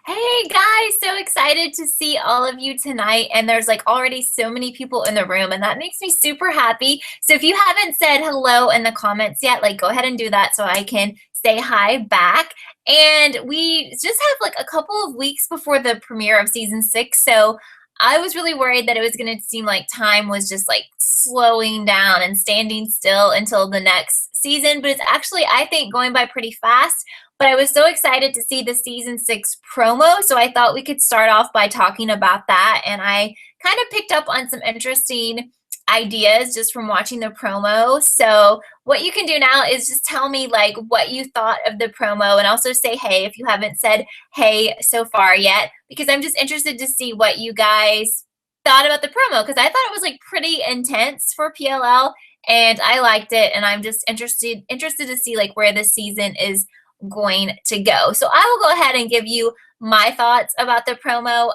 Hey guys, so excited to see all of you tonight. And there's like already so many people in the room, and that makes me super happy. So if you haven't said hello in the comments yet, like go ahead and do that so I can say hi back. And we just have like a couple of weeks before the premiere of season 6. So I was really worried that it was going to seem like time was just like slowing down and standing still until the next season, but it's actually, I think, going by pretty fast. But I was so excited to see the season 6 promo, so I thought we could start off by talking about that. And I kind of picked up on some interesting ideas just from watching the promo. So what you can do now is just tell me like what you thought of the promo, and also say hey if you haven't said hey so far yet, because I'm just interested to see what you guys thought about the promo, because I thought it was like pretty intense for PLL and I liked it, and I'm just interested to see like where this season is going to go. So I will go ahead and give you my thoughts about the promo.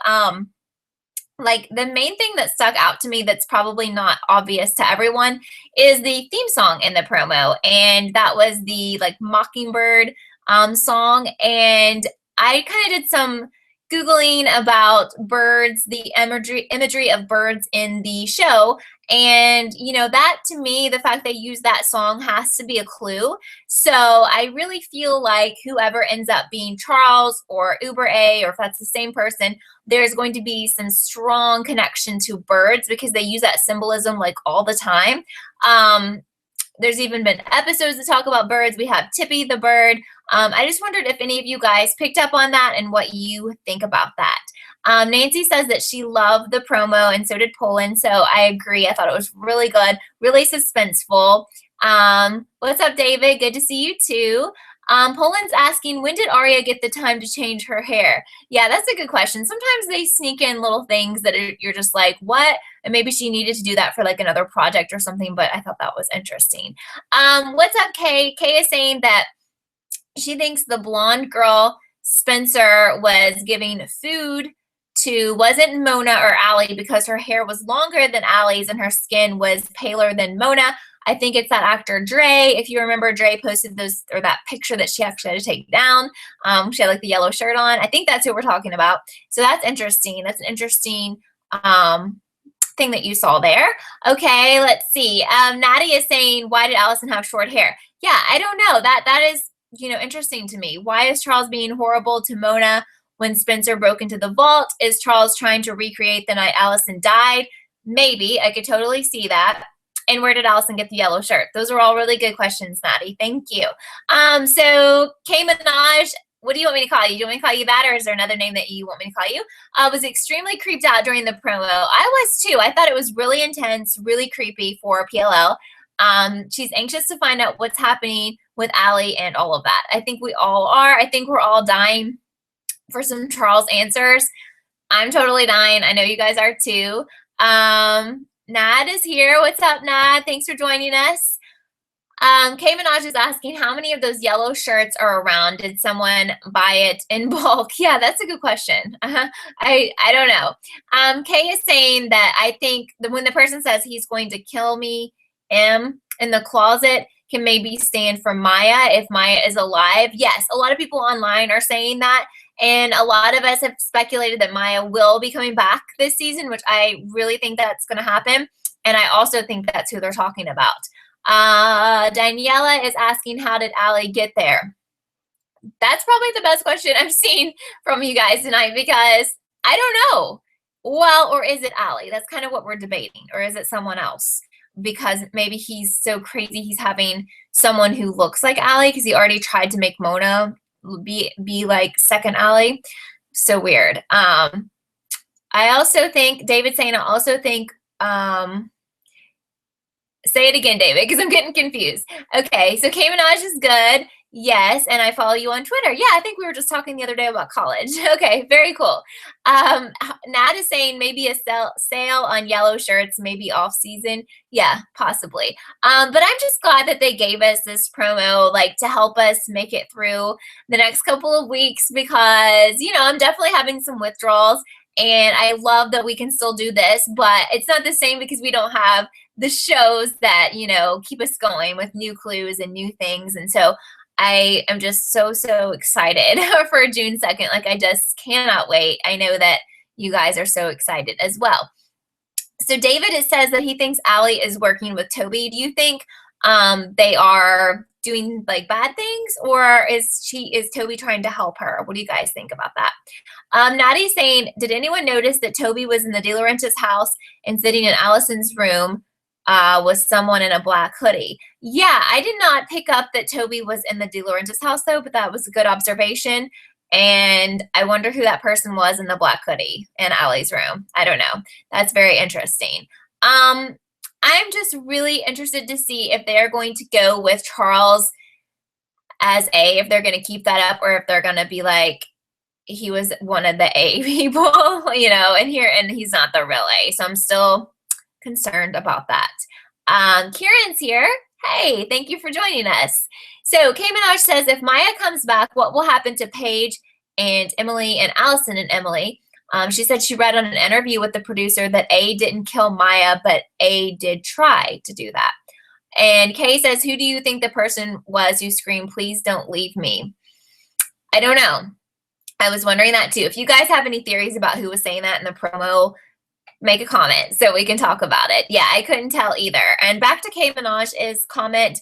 Like the main thing that stuck out to me that's probably not obvious to everyone is the theme song in the promo, and that was the like Mockingbird song. And I kind of did some Googling about birds, the imagery of birds in the show. And, you know, that to me, the fact they use that song has to be a clue. So I really feel like whoever ends up being Charles or Uber A, or if that's the same person, there's going to be some strong connection to birds because they use that symbolism like all the time. There's even been episodes that talk about birds. We have Tippy the bird. I just wondered if any of you guys picked up on that and what you think about that. Nancy says that she loved the promo, and so did Poland. So I agree. I thought it was really good, really suspenseful. What's up, David? Good to see you too. Poland's asking, when did Arya get the time to change her hair? Yeah, that's a good question. Sometimes they sneak in little things that you're just like, what? And maybe she needed to do that for like another project or something, but I thought that was interesting. What's up, Kay? Kay is saying that she thinks the blonde girl Spencer was giving food to wasn't Mona or Allie because her hair was longer than Allie's and her skin was paler than Mona. I think it's that actor Dre. If you remember, Dre posted those, or that picture that she actually had to take down. She had like the yellow shirt on. I think that's who we're talking about. So that's interesting. That's an interesting thing that you saw there. Okay, let's see. Natty is saying, why did Allison have short hair? Yeah, I don't know. That is, you know, interesting to me. Why is Charles being horrible to Mona when Spencer broke into the vault? Is Charles trying to recreate the night Allison died? Maybe. I could totally see that. And where did Allison get the yellow shirt? Those are all really good questions, Natty. Thank you. So K Minaj, what do you want me to call you? Do you want me to call you that, or is there another name that you want me to call you? I was extremely creeped out during the promo. I was too. I thought it was really intense, really creepy for PLL. She's anxious to find out what's happening with Allie and all of that. I think we all are. I think we're all dying for some Charles answers. I'm totally dying. I know you guys are too. Nad is here. What's up, Nad? Thanks for joining us. Kay Minaj is asking how many of those yellow shirts are around. Did someone buy it in bulk? Yeah, that's a good question. I don't know. Kay is saying that I think when the person says he's going to kill me, in the closet can maybe stand for Maya if Maya is alive. Yes, a lot of people online are saying that. And a lot of us have speculated that Maya will be coming back this season, which I really think that's going to happen. And I also think that's who they're talking about. Daniela is asking, how did Allie get there? That's probably the best question I've seen from you guys tonight, because I don't know. Well, or is it Allie? That's kind of what we're debating. Or is it someone else? Because maybe he's so crazy he's having someone who looks like Allie, because he already tried to make Mona be like second Allie. So weird. I also think, David saying, I also think, say it again, David, because I'm getting confused. Okay, so K Minaj is good. Yes, and I follow you on Twitter. Yeah, I think we were just talking the other day about college. Okay, very cool. Nat is saying maybe a sale on yellow shirts, maybe off season. Yeah, possibly. But I'm just glad that they gave us this promo, like, to help us make it through the next couple of weeks, because, you know, I'm definitely having some withdrawals, and I love that we can still do this, but it's not the same because we don't have the shows that, you know, keep us going with new clues and new things. And so I am just so, so excited for June 2nd. Like, I just cannot wait. I know that you guys are so excited as well. So David, it says that he thinks Allie is working with Toby. Do you think they are doing like bad things, or is Toby trying to help her? What do you guys think about that? Natty's saying, did anyone notice that Toby was in the De Laurentiis house and sitting in Allison's room with someone in a black hoodie? Yeah, I did not pick up that Toby was in the De Laurentiis house though, but that was a good observation. And I wonder who that person was in the black hoodie in Allie's room. I don't know. That's very interesting. I'm just really interested to see if they're going to go with Charles as A, if they're going to keep that up, or if they're going to be like, he was one of the A people, you know, and he's not the real A. So I'm still concerned about that. Kieran's here. Hey, thank you for joining us. So Kay Minaj says, if Maya comes back, what will happen to Paige and Emily and Allison and Emily? She said she read on an interview with the producer that A didn't kill Maya, but A did try to do that. And Kay says, who do you think the person was who screamed, please don't leave me? I don't know. I was wondering that too. If you guys have any theories about who was saying that in the promo, make a comment so we can talk about it. Yeah, I couldn't tell either. And back to Kay Minaj's comment.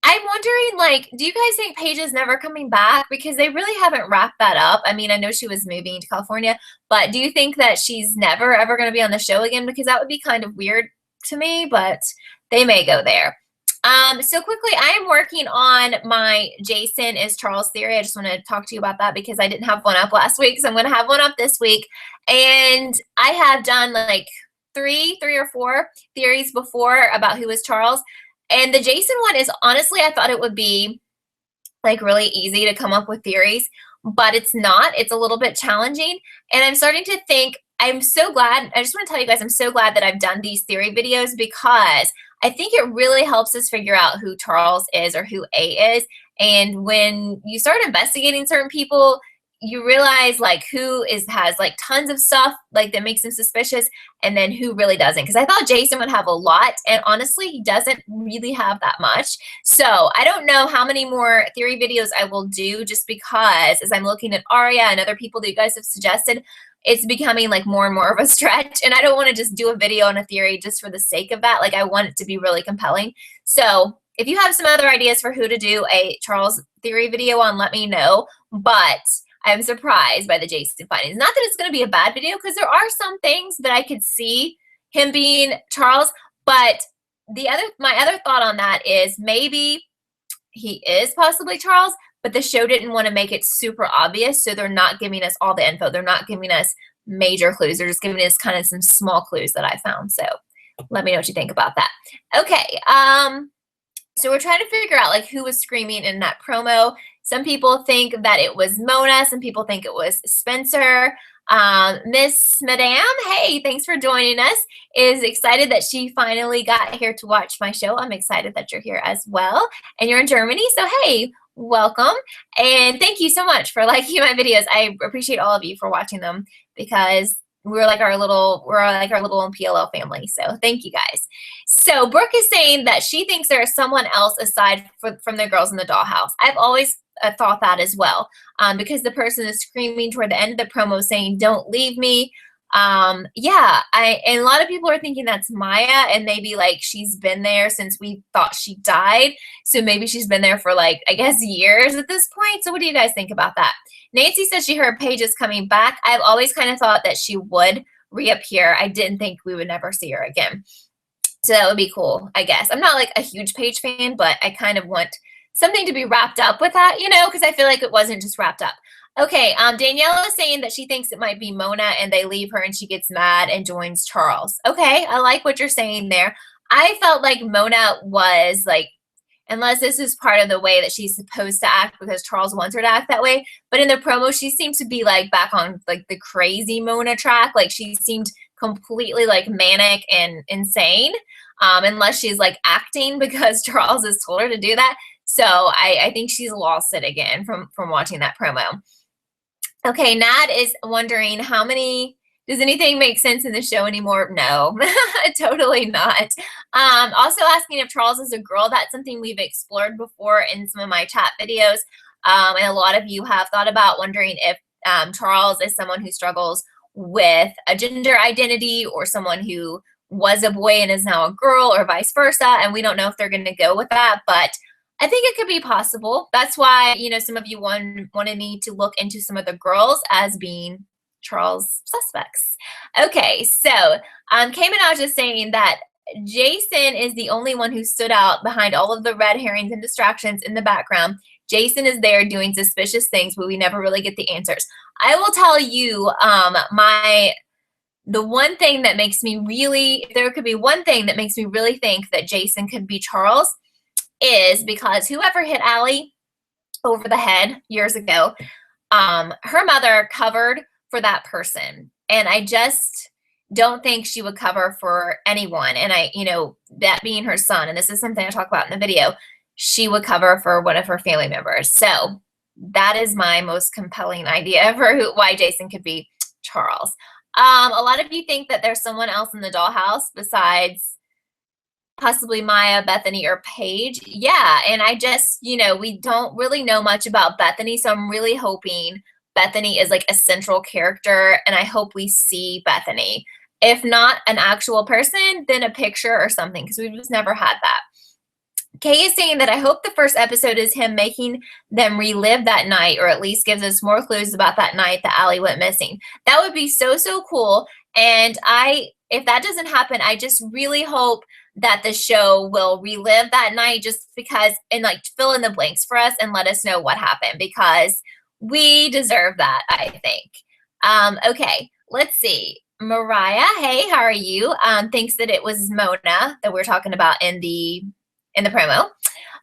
I'm wondering, like, do you guys think Paige is never coming back? Because they really haven't wrapped that up. I mean, I know she was moving to California, but do you think that she's never, ever going to be on the show again? Because that would be kind of weird to me, but they may go there. So quickly, I am working on my Jason is Charles theory. I just want to talk to you about that because I didn't have one up last week, so I'm going to have one up this week. And I have done like three or four theories before about who is Charles. And the Jason one is, honestly, I thought it would be like really easy to come up with theories, but it's not. It's a little bit challenging. And I'm starting to think, I'm so glad. I just want to tell you guys, I'm so glad that I've done these theory videos because I think it really helps us figure out who Charles is or who A is. And when you start investigating certain people, you realize like who has like tons of stuff like that makes him suspicious, and then who really doesn't. Because I thought Jason would have a lot, and honestly, he doesn't really have that much. So I don't know how many more theory videos I will do, just because as I'm looking at Aria and other people that you guys have suggested, it's becoming like more and more of a stretch, and I don't want to just do a video on a theory just for the sake of that. Like, I want it to be really compelling. So if you have some other ideas for who to do a Charles theory video on, let me know. But I'm surprised by the Jason findings. Not that it's going to be a bad video, because there are some things that I could see him being Charles. But my other thought on that is maybe he is possibly Charles, but the show didn't want to make it super obvious, so they're not giving us all the info. They're not giving us major clues. They're just giving us kind of some small clues that I found. So let me know what you think about that. Okay. So we're trying to figure out like who was screaming in that promo. Some people think that it was Mona. Some people think it was Spencer. Miss Madame, hey, thanks for joining us, is excited that she finally got here to watch my show. I'm excited that you're here as well. And you're in Germany, so hey, welcome. And thank you so much for liking my videos. I appreciate all of you for watching them, because we're like our little PLL family. So thank you guys. So Brooke is saying that she thinks there is someone else aside from the girls in the dollhouse. I've always thought that as well, because the person is screaming toward the end of the promo saying, don't leave me. And a lot of people are thinking that's Maya, and maybe like she's been there since we thought she died. So maybe she's been there for like, I guess, years at this point. So what do you guys think about that? Nancy says she heard Paige is coming back. I've always kind of thought that she would reappear. I didn't think we would never see her again. So that would be cool, I guess. I'm not like a huge Paige fan, but I kind of want something to be wrapped up with that, you know, because I feel like it wasn't just wrapped up. Okay, Danielle is saying that she thinks it might be Mona and they leave her and she gets mad and joins Charles. Okay, I like what you're saying there. I felt like Mona was like, unless this is part of the way that she's supposed to act because Charles wants her to act that way, but in the promo she seemed to be like back on like the crazy Mona track. Like she seemed completely like manic and insane, unless she's like acting because Charles has told her to do that. So I think she's lost it again from watching that promo. Okay, Nat is wondering how many Does anything make sense in the show anymore? No, totally not. Also asking if Charles is a girl. That's something we've explored before in some of my chat videos. And a lot of you have thought about wondering if Charles is someone who struggles with a gender identity or someone who was a boy and is now a girl or vice versa. And we don't know if they're going to go with that, but I think it could be possible. That's why, some of you wanted me to look into some of the girls as being Charles suspects. Okay, so Kamenaj is saying that Jason is the only one who stood out behind all of the red herrings and distractions in the background. Jason is there doing suspicious things, but we never really get the answers. I will tell you, the one thing that makes me really, if there could be one thing that makes me really think that Jason could be Charles, is because whoever hit Allie over the head years ago, her mother covered for that person. And I just don't think she would cover for anyone. And that being her son, and this is something I talk about in the video, she would cover for one of her family members. So that is my most compelling idea for why Jason could be Charles. A lot of you think that there's someone else in the dollhouse besides possibly Maya, Bethany, or Paige. Yeah, and I just, we don't really know much about Bethany, so I'm really hoping Bethany is like a central character, and I hope we see Bethany. If not an actual person, then a picture or something, because we've just never had that. Kay is saying that I hope the first episode is him making them relive that night, or at least gives us more clues about that night that Allie went missing. That would be so, so cool. And if that doesn't happen, I just really hope that the show will relive that night just because, and like fill in the blanks for us and let us know what happened, because we deserve that, I think. Okay, let's see. Mariah, hey, how are you? Thinks that it was Mona that we're talking about in the promo.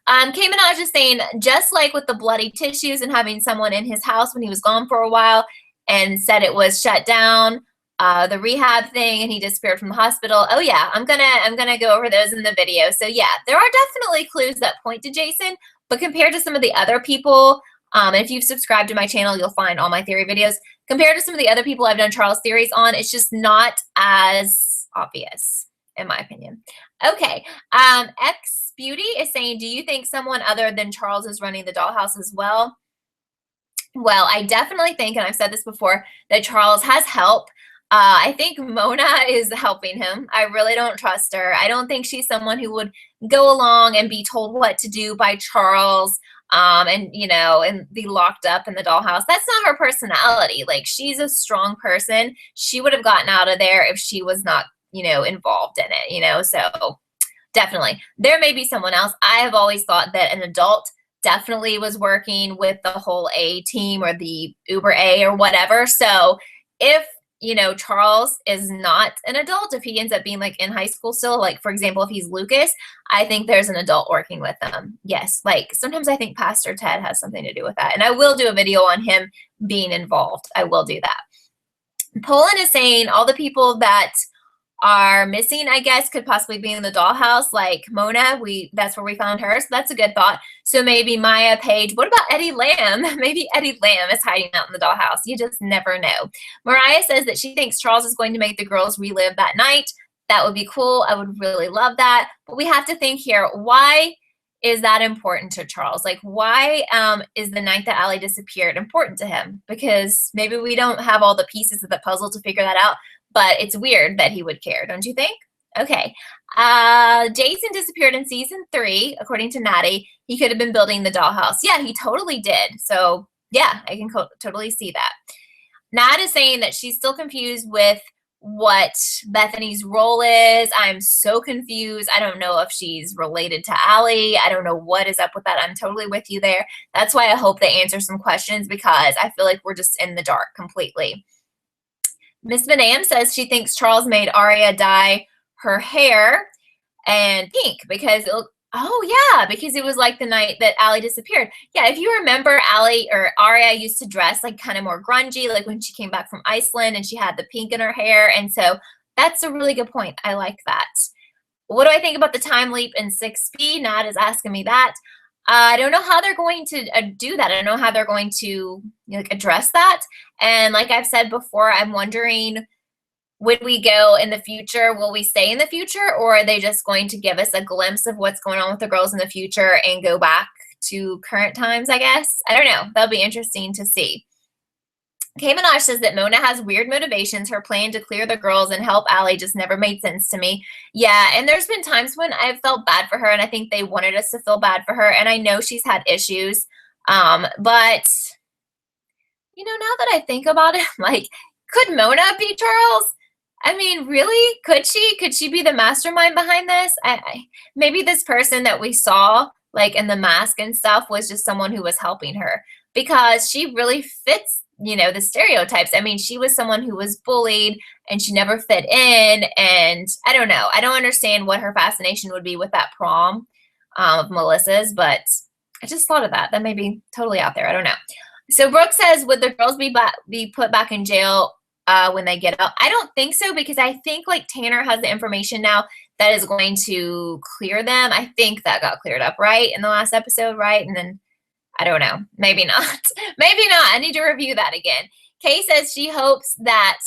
Kay Minaj is saying, just like with the bloody tissues and having someone in his house when he was gone for a while and said it was shut down, the rehab thing, and he disappeared from the hospital. Oh yeah, I'm gonna go over those in the video. So yeah, there are definitely clues that point to Jason, but compared to some of the other people, and if you've subscribed to my channel, you'll find all my theory videos. Compared to some of the other people I've done Charles theories on, it's just not as obvious, in my opinion. Okay, X Beauty is saying, do you think someone other than Charles is running the dollhouse as well? Well, I definitely think, and I've said this before, that Charles has help. I think Mona is helping him. I really don't trust her. I don't think she's someone who would go along and be told what to do by Charles, and be locked up in the dollhouse. That's not her personality. Like, she's a strong person. She would have gotten out of there if she was not, involved in it, so definitely. There may be someone else. I have always thought that an adult definitely was working with the whole A team or the Uber A or whatever. So if, Charles is not an adult, if he ends up being like in high school still, like for example, if he's Lucas, I think there's an adult working with them. Yes. Like sometimes I think Pastor Ted has something to do with that. And I will do a video on him being involved. I will do that. Poland is saying all the people that are missing, I guess, could possibly be in the dollhouse, like Mona. That's where we found her, so that's a good thought. So maybe Maya, Paige. What about Eddie Lamb? Maybe Eddie Lamb is hiding out in the dollhouse. You just never know. Mariah says that she thinks Charles is going to make the girls relive that night. That would be cool. I would really love that. But we have to think here, why is that important to Charles? Like, why is the night that Allie disappeared important to him? Because maybe we don't have all the pieces of the puzzle to figure that out. But it's weird that he would care, don't you think? Okay. Jason disappeared in season 3, according to Natty. He could have been building the dollhouse. Yeah, he totally did. So yeah, I can totally see that. Nat is saying that she's still confused with what Bethany's role is. I'm so confused. I don't know if she's related to Allie. I don't know what is up with that. I'm totally with you there. That's why I hope they answer some questions, because I feel like we're just in the dark completely. Miss Madame says she thinks Charles made Aria dye her hair and pink because because it was like the night that Allie disappeared. Yeah, if you remember, Allie or Aria used to dress like kind of more grungy, like when she came back from Iceland and she had the pink in her hair. And so that's a really good point. I like that. What do I think about the time leap in 6B? Nat is asking me that. I don't know how they're going to do that. I don't know how they're going to address that. And like I've said before, I'm wondering would we go in the future? Will we stay in the future, or are they just going to give us a glimpse of what's going on with the girls in the future and go back to current times, I guess? I don't know. That'll be interesting to see. K Minaj says that Mona has weird motivations. Her plan to clear the girls and help Allie just never made sense to me. Yeah, and there's been times when I've felt bad for her, and I think they wanted us to feel bad for her, and I know she's had issues. But, you know, now that I think about it, like, could Mona be Charles? I mean, really? Could she? Could she be the mastermind behind this? Maybe this person that we saw, like, in the mask and stuff was just someone who was helping her, because she really fits, you know, the stereotypes. I mean, she was someone who was bullied and she never fit in. And I don't know. I don't understand what her fascination would be with that prom of Melissa's, but I just thought of that. That may be totally out there. I don't know. So Brooke says, would the girls be put back in jail when they get out? I don't think so, because I think like Tanner has the information now that is going to clear them. I think that got cleared up, right, in the last episode, right? And then I don't know. Maybe not. Maybe not. I need to review that again. Kay says she hopes that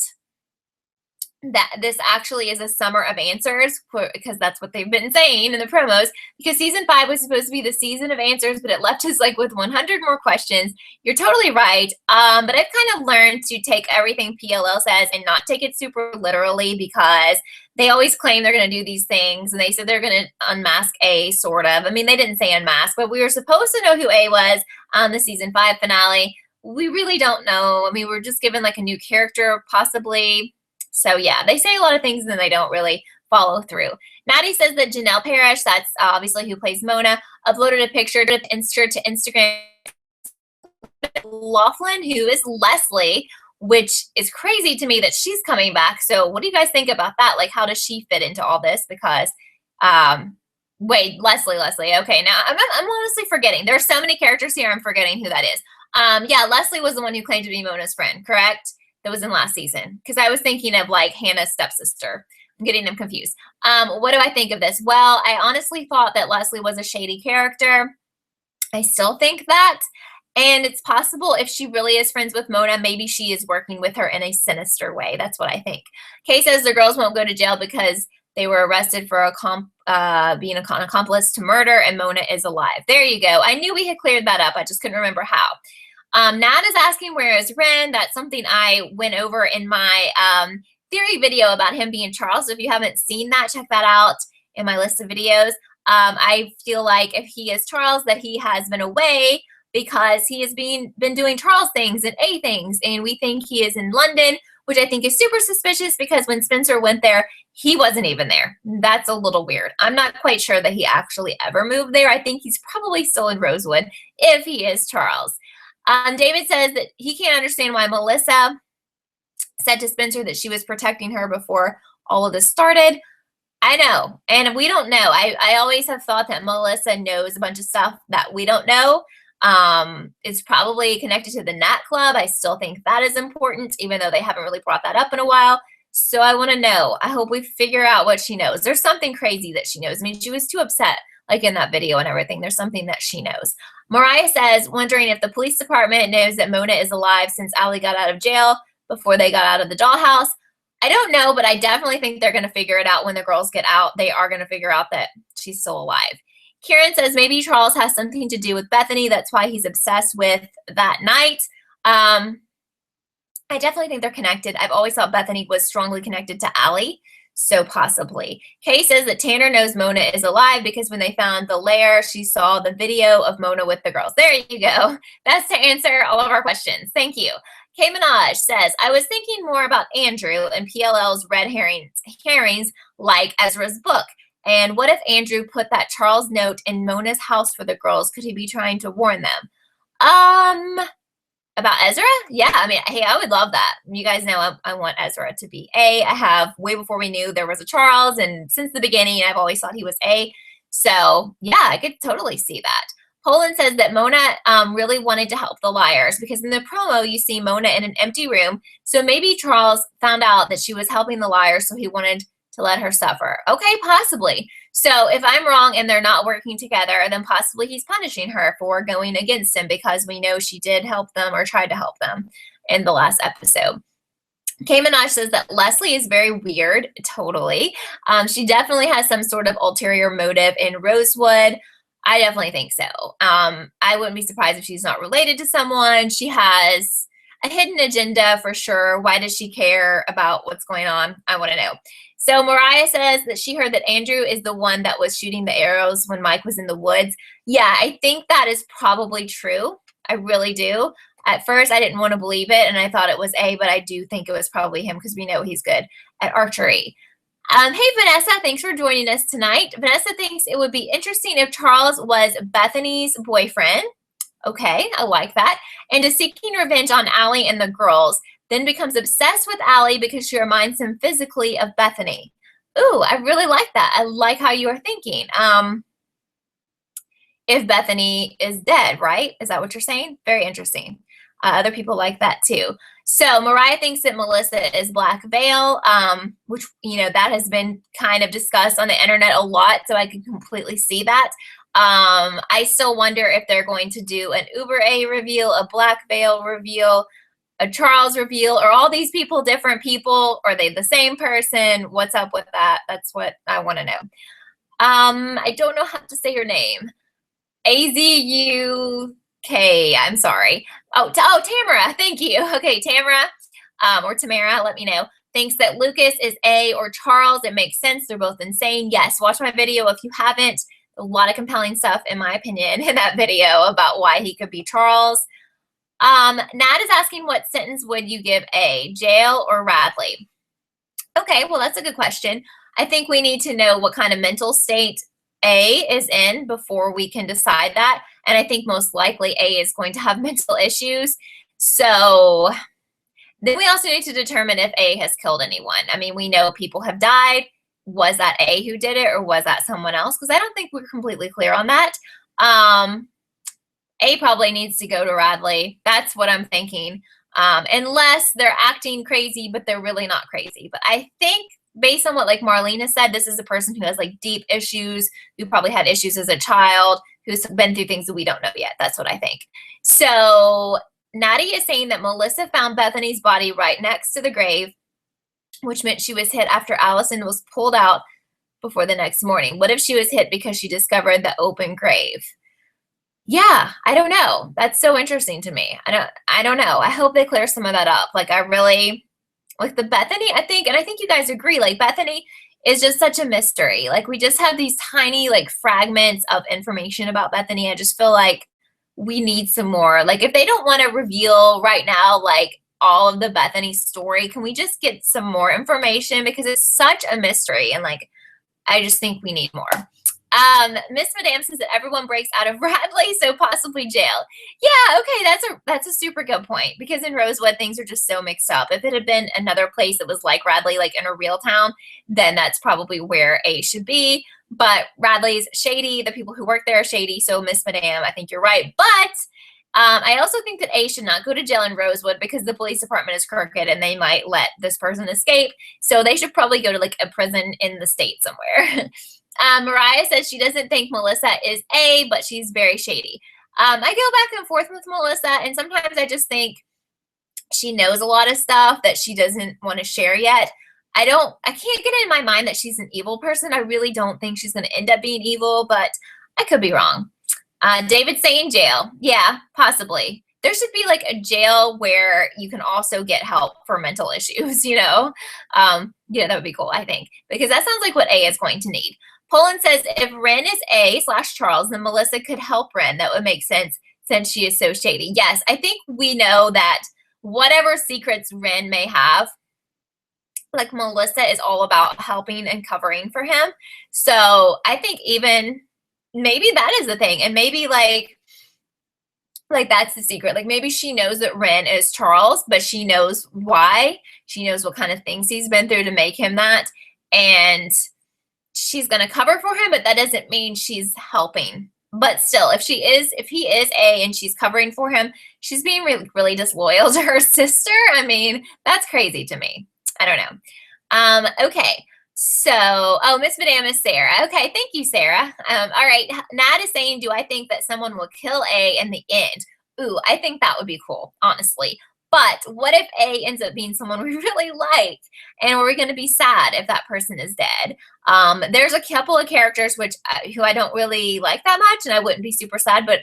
this actually is a summer of answers, because that's what they've been saying in the promos, because season 5 was supposed to be the season of answers, but it left us like with 100 more questions. You're totally right. But I've kind of learned to take everything PLL says and not take it super literally, because they always claim they're going to do these things, and they said they're going to unmask A, sort of. I mean, they didn't say unmask, but we were supposed to know who A was on the season 5 finale. We really don't know. I mean, we're just given like a new character, possibly. So yeah, they say a lot of things and then they don't really follow through. Maddie says that Janelle Parrish, that's obviously who plays Mona, uploaded a picture to Instagram. Laughlin, who is Leslie, which is crazy to me that she's coming back. So what do you guys think about that? Like, how does she fit into all this? Because, wait, Leslie. Okay, now I'm honestly forgetting. There are so many characters here, I'm forgetting who that is. Yeah, Leslie was the one who claimed to be Mona's friend, correct? That was in last season, because I was thinking of like Hannah's stepsister. I'm getting them confused. What do I think of this? Well, I honestly thought that Leslie was a shady character. I still think that. And it's possible if she really is friends with Mona, maybe she is working with her in a sinister way. That's what I think. Kay says the girls won't go to jail because they were arrested for being an accomplice to murder, and Mona is alive. There you go. I knew we had cleared that up. I just couldn't remember how. Nat is asking, where is Ren? That's something I went over in my theory video about him being Charles. So if you haven't seen that, check that out in my list of videos. I feel like if he is Charles, that he has been away because he has been doing Charles things and A things, and we think he is in London, which I think is super suspicious, because when Spencer went there, he wasn't even there. That's a little weird. I'm not quite sure that he actually ever moved there. I think he's probably still in Rosewood if he is Charles. David says that he can't understand why Melissa said to Spencer that she was protecting her before all of this started. I know, and we don't know. I always have thought that Melissa knows a bunch of stuff that we don't know. It's probably connected to the Nat Club. I still think that is important, even though they haven't really brought that up in a while. So I want to know. I hope we figure out what she knows. There's something crazy that she knows. I mean, she was too upset, like in that video and everything. There's something that she knows. Mariah says, wondering if the police department knows that Mona is alive since Allie got out of jail before they got out of the dollhouse. I don't know, but I definitely think they're going to figure it out when the girls get out. They are going to figure out that she's still alive. Kieran says maybe Charles has something to do with Bethany. That's why he's obsessed with that night. I definitely think they're connected. I've always thought Bethany was strongly connected to Allie, so possibly. Kay says that Tanner knows Mona is alive because when they found the lair, she saw the video of Mona with the girls. There you go. That's to answer all of our questions. Thank you. Kay Minaj says, I was thinking more about Andrew and PLL's red herrings like Ezra's book. And what if Andrew put that Charles note in Mona's house for the girls? Could he be trying to warn them? About Ezra? Yeah, I mean, hey, I would love that. You guys know I want Ezra to be A. I have, way before we knew there was a Charles, and since the beginning, I've always thought he was A. So, yeah, I could totally see that. Poland says that Mona really wanted to help the liars, because in the promo, you see Mona in an empty room. So maybe Charles found out that she was helping the liars, so he wanted to let her suffer. Okay, possibly. So if I'm wrong and they're not working together, then possibly he's punishing her for going against him, because we know she did help them or tried to help them in the last episode. K Minaj says that Leslie is very weird. Totally. She definitely has some sort of ulterior motive in Rosewood. I definitely think so. I wouldn't be surprised if she's not related to someone. She has a hidden agenda for sure. Why does she care about what's going on? I want to know. So Mariah says that she heard that Andrew is the one that was shooting the arrows when Mike was in the woods. Yeah, I think that is probably true. I really do. At first, I didn't want to believe it, and I thought it was A, but I do think it was probably him because we know he's good at archery. Hey, Vanessa, thanks for joining us tonight. Vanessa thinks it would be interesting if Charles was Bethany's boyfriend. Okay, I like that. And is seeking revenge on Allie and the girls, then becomes obsessed with Allie because she reminds him physically of Bethany. Ooh, I really like that. I like how you are thinking. If Bethany is dead, right? Is that what you're saying? Very interesting. Other people like that too. So Mariah thinks that Melissa is Black Veil, which, you know, that has been kind of discussed on the internet a lot, so I can completely see that. I still wonder if they're going to do an Uber A reveal, a Black Veil reveal, a Charles reveal. Are all these people different people? Are they the same person? What's up with that? That's what I want to know. I don't know how to say your name. AZUK, I'm sorry. Oh, Tamara, thank you. Okay, Tamara, or Tamara, let me know. Thinks that Lucas is A or Charles. It makes sense. They're both insane. Yes, watch my video if you haven't. A lot of compelling stuff, in my opinion, in that video about why he could be Charles. Nat is asking, what sentence would you give A, jail or Radley? Okay, well, that's a good question. I think we need to know what kind of mental state A is in before we can decide that. And I think most likely A is going to have mental issues. So then we also need to determine if A has killed anyone. I mean, we know people have died. Was that A who did it, or was that someone else? Because I don't think we're completely clear on that. A probably needs to go to Radley. That's what I'm thinking. Unless they're acting crazy, but they're really not crazy. But I think based on what like Marlena said, this is a person who has like deep issues, who probably had issues as a child, who's been through things that we don't know yet. That's what I think. So Natty is saying that Melissa found Bethany's body right next to the grave, which meant she was hit after Allison was pulled out before the next morning. What if she was hit because she discovered the open grave? Yeah, I don't know. That's so interesting to me. I don't know. I hope they clear some of that up. Like I really like the Bethany, I think, and I think you guys agree, like Bethany is just such a mystery. Like we just have these tiny like fragments of information about Bethany. I just feel like we need some more. Like if they don't want to reveal right now like all of the Bethany story, can we just get some more information, because it's such a mystery, and like I just think we need more. Miss Madame says that everyone breaks out of Radley, so possibly jail. Yeah, okay, that's a super good point, because in Rosewood things are just so mixed up. If it had been another place that was like Radley, like in a real town, then that's probably where A should be. But Radley's shady, the people who work there are shady, so Miss Madame, I think you're right. But I also think that A should not go to jail in Rosewood because the police department is crooked and they might let this person escape. So they should probably go to like a prison in the state somewhere. Mariah says she doesn't think Melissa is A, but she's very shady. I go back and forth with Melissa, and sometimes I just think she knows a lot of stuff that she doesn't want to share yet. I can't get in my mind that she's an evil person. I really don't think she's going to end up being evil, but I could be wrong. David's saying jail. Yeah, possibly. There should be like a jail where you can also get help for mental issues, you know? Yeah, that would be cool, I think, because that sounds like what A is going to need. Poland says if Ren is A/Charles, then Melissa could help Ren. That would make sense since she is so shady. Yes, I think we know that whatever secrets Ren may have, like Melissa is all about helping and covering for him. So I think even maybe that is the thing. And maybe like that's the secret. Like maybe she knows that Ren is Charles, but she knows why. She knows what kind of things he's been through to make him that. And she's going to cover for him, but that doesn't mean she's helping. But still, if he is A and she's covering for him, she's being really, really disloyal to her sister. I mean, that's crazy to me. I don't know. Okay. So, oh, Miss Madame is Sarah. Okay, thank you, Sarah. All right, Nat is saying, do I think that someone will kill A in the end? Ooh, I think that would be cool, honestly. But what if A ends up being someone we really liked, and we're going to be sad if that person is dead? There's a couple of characters who I don't really like that much, and I wouldn't be super sad, but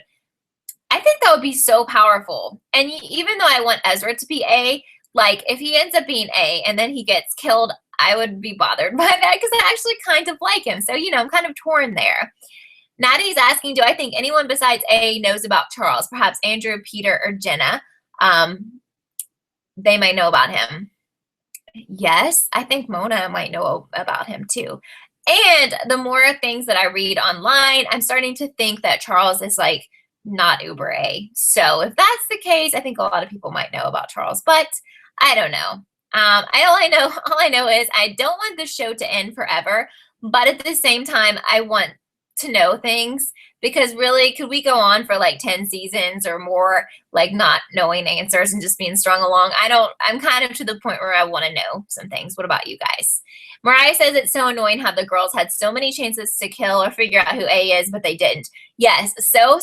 I think that would be so powerful. And even though I want Ezra to be A, like if he ends up being A and then he gets killed, I would be bothered by that because I actually kind of like him. So, I'm kind of torn there. Maddie's asking, do I think anyone besides A knows about Charles? Perhaps Andrew, Peter, or Jenna. They might know about him. Yes, I think Mona might know about him too. And the more things that I read online, I'm starting to think that Charles is like not uber A. So if that's the case, I think a lot of people might know about Charles, but I don't know. All I know is I don't want the show to end forever, but at the same time, I want to know things, because really, could we go on for like 10 seasons or more, like not knowing answers and just being strung along? I'm kind of to the point where I want to know some things. What about you guys? Mariah says it's so annoying how the girls had so many chances to kill or figure out who A is, but they didn't. Yes, so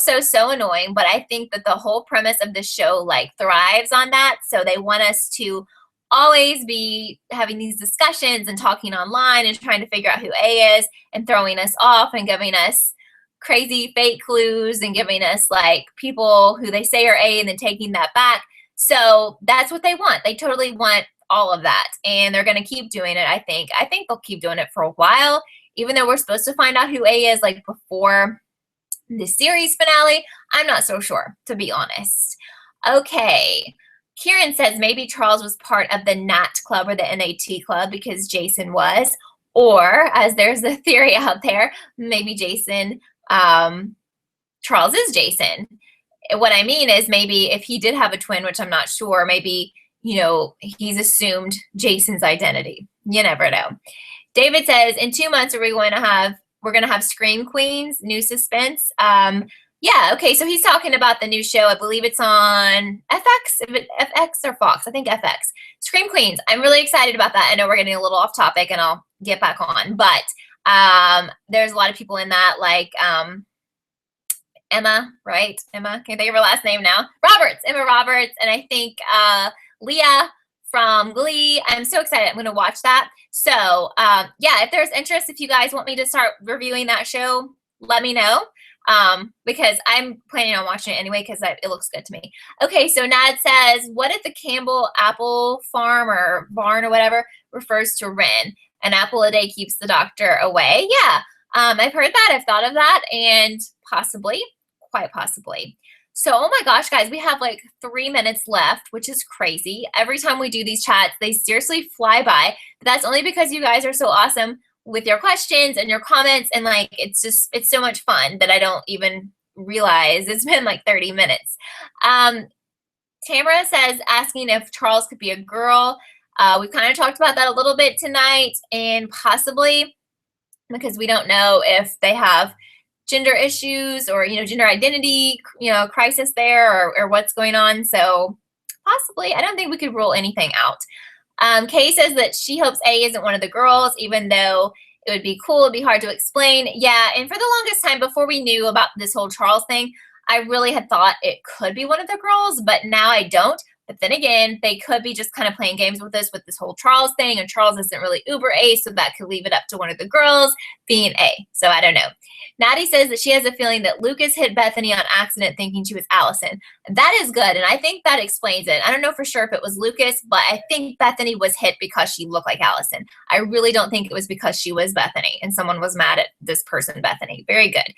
annoying, but I think that the whole premise of the show like thrives on that. So they want us to always be having these discussions and talking online and trying to figure out who A is and throwing us off and giving us crazy fake clues and giving us like people who they say are A and then taking that back. So that's what they want. They totally want all of that. And they're going to keep doing it, I think. I think they'll keep doing it for a while, even though we're supposed to find out who A is like before the series finale. I'm not so sure, to be honest. Okay. Kieran says maybe Charles was part of the NAT club or the NAT club because Jason was, or as there's a theory out there, maybe Charles is Jason. What I mean is maybe if he did have a twin, which I'm not sure, maybe, he's assumed Jason's identity. You never know. David says, in 2 months, we're going to have Scream Queens, new suspense. Yeah, okay, so he's talking about the new show. I believe it's on FX or Fox. I think FX. Scream Queens. I'm really excited about that. I know we're getting a little off topic, and I'll get back on. But there's a lot of people in that, like Emma, right? Emma, can I think of her last name now? Emma Roberts, and I think Leah from Glee. I'm so excited. I'm going to watch that. So, yeah, if there's interest, if you guys want me to start reviewing that show, let me know. Because I'm planning on watching it anyway because it looks good to me. Okay, so Nad says, what if the Campbell apple farm or barn or whatever refers to Ren? An apple a day keeps the doctor away. Yeah, I've heard that. I've thought of that, and quite possibly. So, oh my gosh, guys, we have like 3 minutes left, which is crazy. Every time we do these chats, they seriously fly by. But that's only because you guys are so awesome with your questions and your comments, and like it's so much fun that I don't even realize it's been like 30 minutes. Tamara says, asking if Charles could be a girl. We've kind of talked about that a little bit tonight, and possibly because we don't know if they have gender issues or gender identity crisis there, or what's going on. So possibly, I don't think we could rule anything out. Kay says that she hopes A isn't one of the girls, even though it would be cool. It'd be hard to explain. Yeah, and for the longest time before we knew about this whole Charles thing, I really had thought it could be one of the girls, but now I don't. But then again, they could be just kind of playing games with us with this whole Charles thing, and Charles isn't really uber A, so that could leave it up to one of the girls being A. So I don't know. Natty says that she has a feeling that Lucas hit Bethany on accident thinking she was Allison. That is good, and I think that explains it. I don't know for sure if it was Lucas, but I think Bethany was hit because she looked like Allison. I really don't think it was because she was Bethany and someone was mad at this person, Bethany. Very good.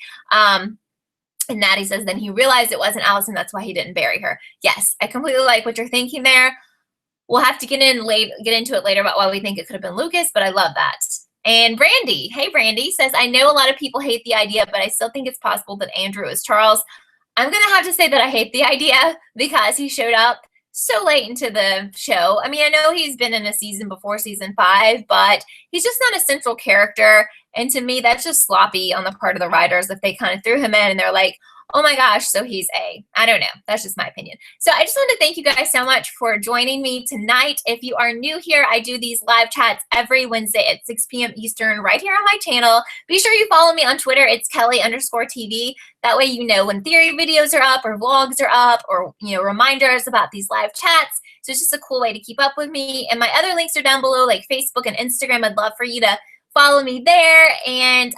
And Natty says then he realized it wasn't Allison, that's why he didn't bury her. Yes, I completely like what you're thinking there. We'll have to get into it later about why we think it could have been Lucas, but I love that. And Brandy, hey Brandy, says, I know a lot of people hate the idea, but I still think it's possible that Andrew is Charles. I'm going to have to say that I hate the idea because he showed up so late into the show. I mean, I know he's been in a season before season 5, but he's just not a central character. And to me, that's just sloppy on the part of the writers if they kind of threw him in and they're like, Oh my gosh, so he's A. I don't know. That's just my opinion. So I just want to thank you guys so much for joining me tonight. If you are new here, I do these live chats every Wednesday at 6 p.m. Eastern right here on my channel. Be sure you follow me on Twitter. It's Kelly_TV. That way you know when theory videos are up or vlogs are up or, you know, reminders about these live chats. So it's just a cool way to keep up with me. And my other links are down below, like Facebook and Instagram. I'd love for you to follow me there. And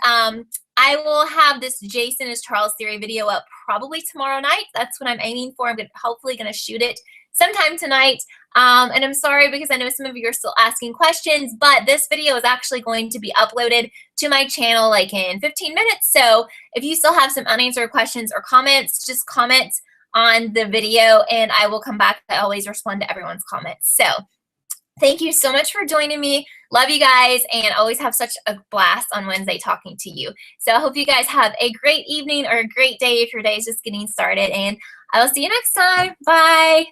I will have this Jason is Charles theory video up probably tomorrow night. That's what I'm aiming for. I'm hopefully going to shoot it sometime tonight. And I'm sorry because I know some of you are still asking questions, but this video is actually going to be uploaded to my channel like in 15 minutes. So if you still have some unanswered questions or comments, just comment on the video and I will come back. I always respond to everyone's comments. So thank you so much for joining me. Love you guys and always have such a blast on Wednesday talking to you. So I hope you guys have a great evening or a great day if your day is just getting started. And I will see you next time. Bye.